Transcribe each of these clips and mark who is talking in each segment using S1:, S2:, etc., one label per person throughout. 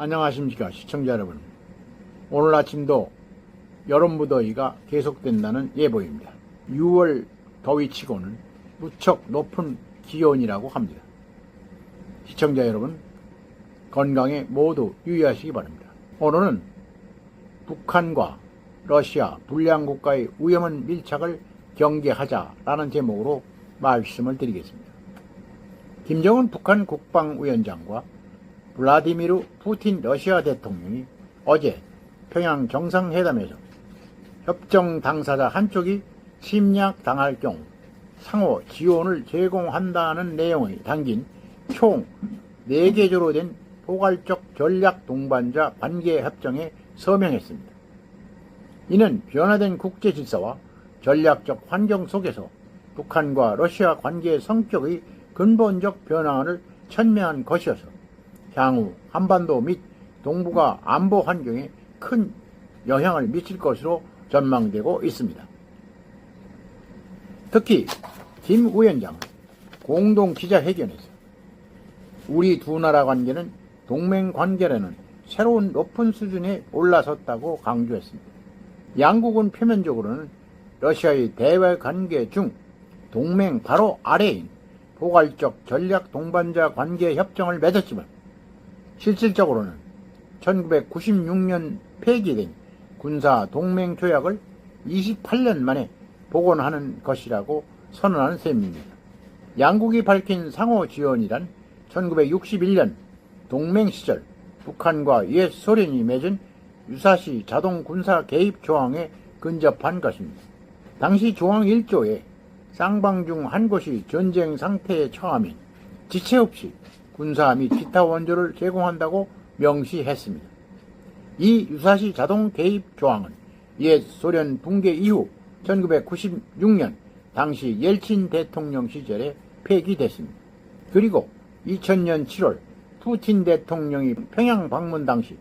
S1: 안녕하십니까 시청자 여러분. 오늘 아침도 여름무더위가 계속된다는 예보입니다. 6월 더위치고는 무척 높은 기온이라고 합니다. 시청자 여러분, 건강에 모두 유의하시기 바랍니다. 오늘은 북한과 러시아 불량국가의 위험한 밀착을 경계하자라는 제목으로 말씀을 드리겠습니다. 김정은 북한 국방위원장과 블라디미르 푸틴 러시아 대통령이 어제 평양 정상회담에서 협정 당사자 한쪽이 침략당할 경우 상호 지원을 제공한다는 내용이 담긴 총 4개조로 된 포괄적 전략 동반자 관계 협정에 서명했습니다. 이는 변화된 국제 질서와 전략적 환경 속에서 북한과 러시아 관계의 성격의 근본적 변화를 천명한 것이어서 향후 한반도 및 동북아 안보 환경에 큰 영향을 미칠 것으로 전망되고 있습니다. 특히 김 위원장은 공동 기자회견에서 우리 두 나라 관계는 동맹 관계라는 새로운 높은 수준에 올라섰다고 강조했습니다. 양국은 표면적으로는 러시아의 대외 관계 중 동맹 바로 아래인 포괄적 전략 동반자 관계 협정을 맺었지만 실질적으로는 1996년 폐기된 군사 동맹 조약을 28년 만에 복원하는 것이라고 선언하는 셈입니다. 양국이 밝힌 상호 지원이란 1961년 동맹 시절 북한과 옛 소련이 맺은 유사시 자동 군사 개입 조항에 근접한 것입니다. 당시 조항 1조에 쌍방 중 한 곳이 전쟁 상태에 처하면 지체 없이 군사 및 기타 원조를 제공한다고 명시했습니다. 이 유사시 자동 개입 조항은 옛 소련 붕괴 이후 1996년 당시 옐친 대통령 시절에 폐기됐습니다. 그리고 2000년 7월 푸틴 대통령이 평양 방문 당시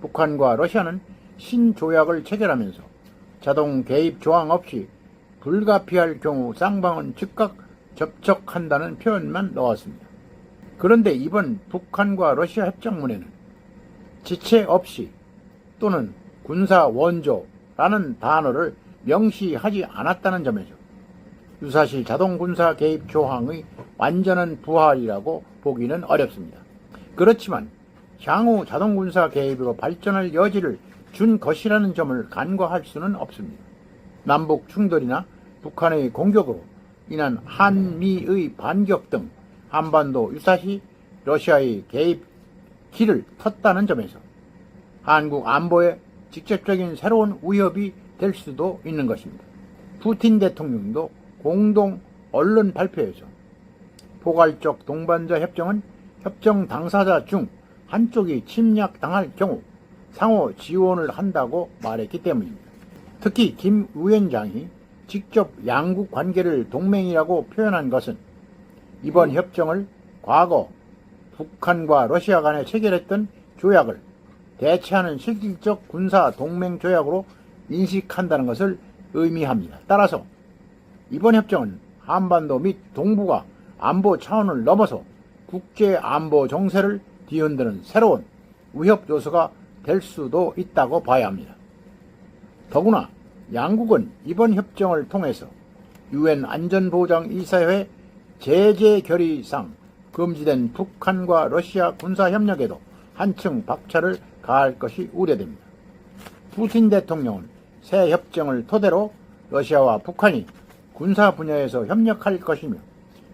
S1: 북한과 러시아는 신조약을 체결하면서 자동 개입 조항 없이 불가피할 경우 쌍방은 즉각 접촉한다는 표현만 넣었습니다. 그런데 이번 북한과 러시아 협정문에는 지체 없이 또는 군사 원조라는 단어를 명시하지 않았다는 점에서 유사시 자동 군사 개입 조항의 완전한 부활이라고 보기는 어렵습니다. 그렇지만 향후 자동 군사 개입으로 발전할 여지를 준 것이라는 점을 간과할 수는 없습니다. 남북 충돌이나 북한의 공격으로 인한 한미의 반격 등 한반도 유사시 러시아의 개입 길을 텄다는 점에서 한국 안보에 직접적인 새로운 위협이 될 수도 있는 것입니다. 푸틴 대통령도 공동 언론 발표에서 포괄적 동반자 협정은 협정 당사자 중 한쪽이 침략당할 경우 상호 지원을 한다고 말했기 때문입니다. 특히 김 위원장이 직접 양국 관계를 동맹이라고 표현한 것은 이번 협정을 과거 북한과 러시아 간에 체결했던 조약을 대체하는 실질적 군사 동맹 조약으로 인식한다는 것을 의미합니다. 따라서 이번 협정은 한반도 및 동북아 안보 차원을 넘어서 국제 안보 정세를 뒤흔드는 새로운 위협 요소가 될 수도 있다고 봐야 합니다. 더구나 양국은 이번 협정을 통해서 UN 안전보장이사회 제재 결의상 금지된 북한과 러시아 군사협력에도 한층 박차를 가할 것이 우려됩니다. 푸틴 대통령은 새 협정을 토대로 러시아와 북한이 군사 분야에서 협력할 것이며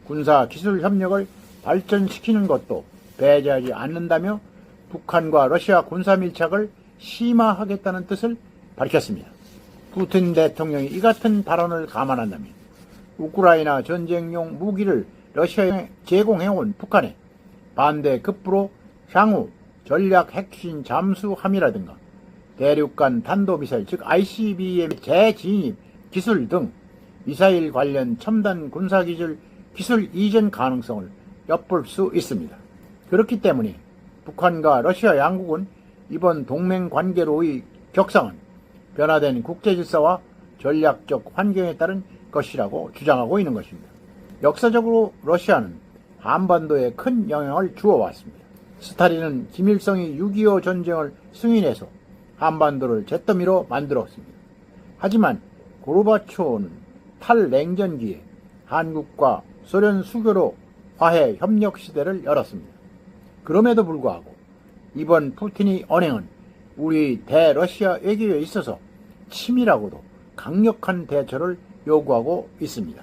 S1: 군사 기술 협력을 발전시키는 것도 배제하지 않는다며 북한과 러시아 군사 밀착을 심화하겠다는 뜻을 밝혔습니다. 푸틴 대통령이 이 같은 발언을 감안한다면 우크라이나 전쟁용 무기를 러시아에 제공해온 북한에 반대 급부로 향후 전략 핵심 잠수함이라든가 대륙간 탄도미사일 즉 ICBM의 재진입 기술 등 미사일 관련 첨단 군사기술 기술 이전 가능성을 엿볼 수 있습니다. 그렇기 때문에 북한과 러시아 양국은 이번 동맹 관계로의 격상은 변화된 국제질서와 전략적 환경에 따른 것이라고 주장하고 있는 것입니다. 역사적으로 러시아는 한반도에 큰 영향을 주어왔습니다. 스탈린은 김일성이 6.25 전쟁을 승인해서 한반도를 잿더미로 만들었습니다. 하지만 고르바초프는 탈냉전기에 한국과 소련 수교로 화해 협력 시대를 열었습니다. 그럼에도 불구하고 이번 푸틴이 언행은 우리 대러시아 외교에 있어서 치밀하고도 강력한 대처를 요구하고 있습니다.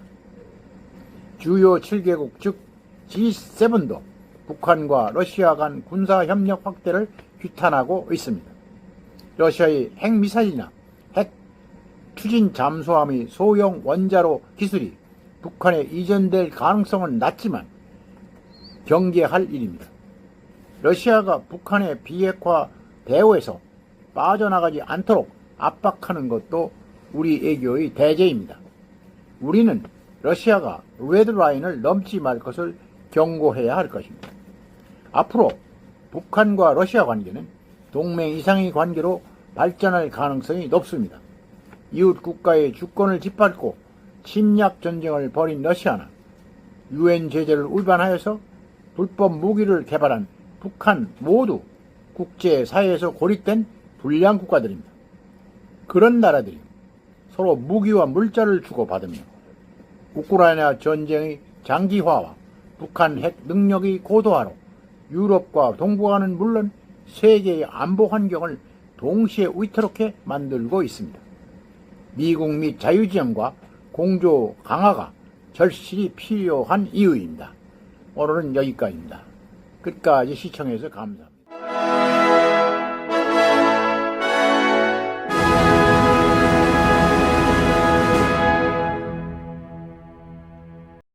S1: 주요 7개국 즉 G7도 북한과 러시아 간 군사협력 확대를 규탄하고 있습니다. 러시아의 핵미사일이나 핵 추진 잠수함의 소형 원자로 기술이 북한에 이전될 가능성은 낮지만 경계할 일입니다. 러시아가 북한의 비핵화 대우에서 빠져나가지 않도록 압박하는 것도 우리 외교의 대제입니다. 우리는 러시아가 레드라인을 넘지 말 것을 경고해야 할 것입니다. 앞으로 북한과 러시아 관계는 동맹 이상의 관계로 발전할 가능성이 높습니다. 이웃 국가의 주권을 짓밟고 침략 전쟁을 벌인 러시아는 UN 제재를 위반하여서 불법 무기를 개발한 북한 모두 국제사회에서 고립된 불량 국가들입니다. 그런 나라들이 서로 무기와 물자를 주고받으며 우크라이나 전쟁의 장기화와 북한 핵 능력의 고도화로 유럽과 동북아는 물론 세계의 안보 환경을 동시에 위태롭게 만들고 있습니다. 미국 및 자유지형과 공조 강화가 절실히 필요한 이유입니다. 오늘은 여기까지입니다. 끝까지 시청해서 감사합니다.